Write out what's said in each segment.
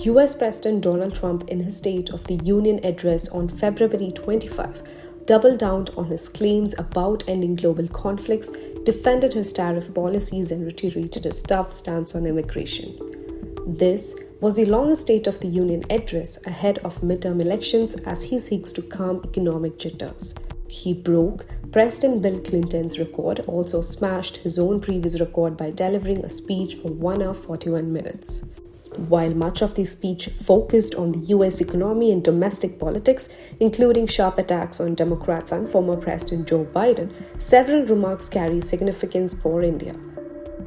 US President Donald Trump, in his State of the Union address on February 25, doubled down on his claims about ending global conflicts, defended his tariff policies, and reiterated his tough stance on immigration. This was the longest State of the Union address ahead of midterm elections as he seeks to calm economic jitters. He broke President Bill Clinton's record, also smashed his own previous record by delivering a speech for 1 hour 41 minutes. While much of the speech focused on the US economy and domestic politics, including sharp attacks on Democrats and former President Joe Biden, several remarks carry significance for India.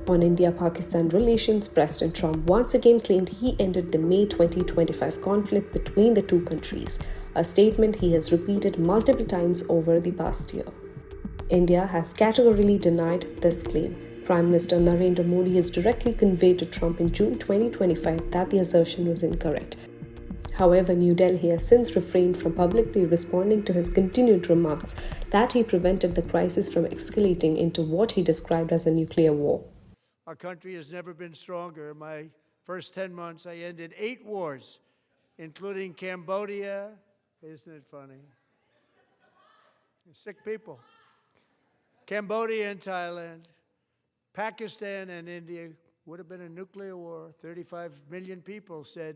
On India-Pakistan relations, President Trump once again claimed he ended the May 2025 conflict between the two countries, a statement he has repeated multiple times over the past year. India has categorically denied this claim. Prime Minister Narendra Modi has directly conveyed to Trump in June 2025 that the assertion was incorrect. However, New Delhi has since refrained from publicly responding to his continued remarks that he prevented the crisis from escalating into what he described as a nuclear war. Our country has never been stronger. In my first 10 months, I ended 8 wars, including Cambodia. Isn't it funny? Sick people. Cambodia and Thailand. Pakistan and India would have been a nuclear war. 35 million people, said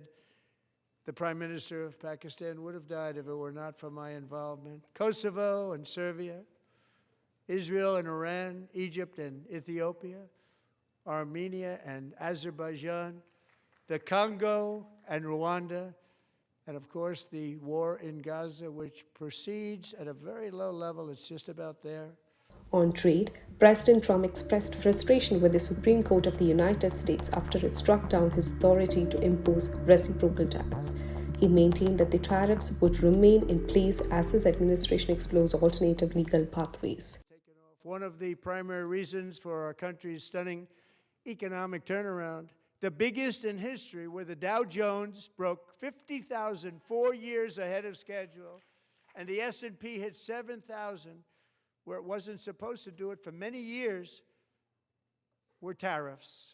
the Prime Minister of Pakistan, would have died if it were not for my involvement. Kosovo and Serbia, Israel and Iran, Egypt and Ethiopia, Armenia and Azerbaijan, the Congo and Rwanda, and of course the war in Gaza, which proceeds at a very low level. It's just about there. On trade, President Trump expressed frustration with the Supreme Court of the United States after it struck down his authority to impose reciprocal tariffs. He maintained that the tariffs would remain in place as his administration explores alternative legal pathways. One of the primary reasons for our country's stunning economic turnaround, the biggest in history, where the Dow Jones broke 50,000 4 years ahead of schedule, and the S&P hit 7,000, where it wasn't supposed to do it for many years, were tariffs.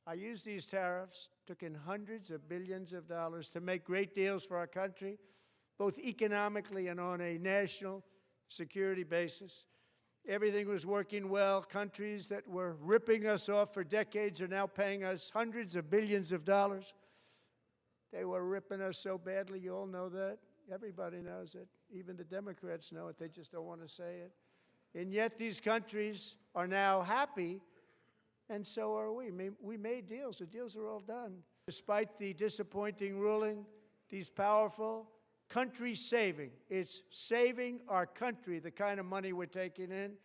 I used these tariffs, took in hundreds of billions of dollars to make great deals for our country, both economically and on a national security basis. Everything was working well. Countries that were ripping us off for decades are now paying us hundreds of billions of dollars. They were ripping us so badly, you all know that. Everybody knows it. Even the Democrats know it. They just don't want to say it. And yet these countries are now happy, and so are we. We made deals. The deals are all done. Despite the disappointing ruling, these powerful countries saving. It's saving our country, the kind of money we're taking in.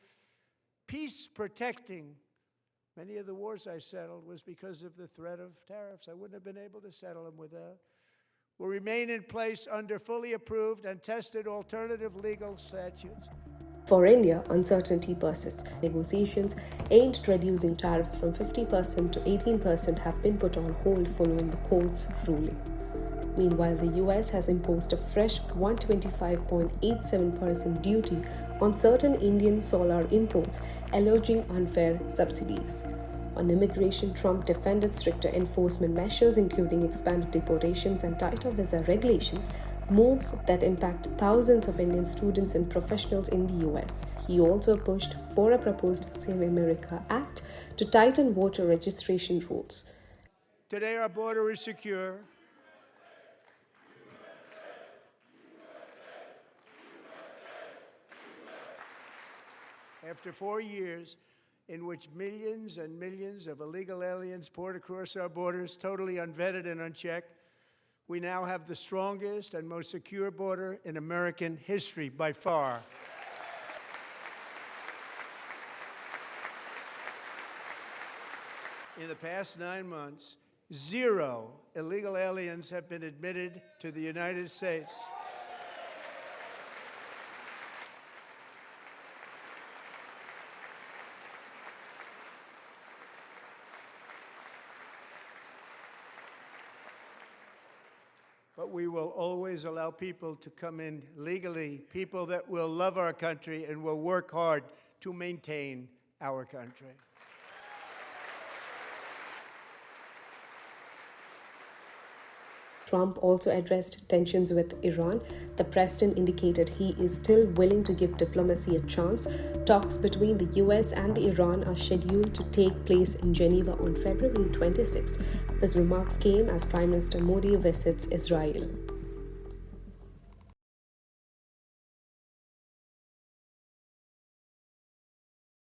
Peace protecting. Many of the wars I settled was because of the threat of tariffs. I wouldn't have been able to settle them without. Will remain in place under fully approved and tested alternative legal statutes. For India, uncertainty persists. Negotiations aimed at reducing tariffs from 50% to 18% have been put on hold following the court's ruling. Meanwhile, the US has imposed a fresh 125.87% duty on certain Indian solar imports, alleging unfair subsidies. On immigration, Trump defended stricter enforcement measures, including expanded deportations and tighter visa regulations, moves that impact thousands of Indian students and professionals in the US. He also pushed for a proposed Save America Act to tighten voter registration rules. Today, our border is secure. After 4 years in which millions and millions of illegal aliens poured across our borders, totally unvetted and unchecked, we now have the strongest and most secure border in American history by far. In the past 9 months, 0 illegal aliens have been admitted to the United States. But we will always allow people to come in legally, people that will love our country and will work hard to maintain our country. Trump also addressed tensions with Iran. The president indicated he is still willing to give diplomacy a chance. Talks between the US and Iran are scheduled to take place in Geneva on February 26th. His remarks came as Prime Minister Modi visits Israel.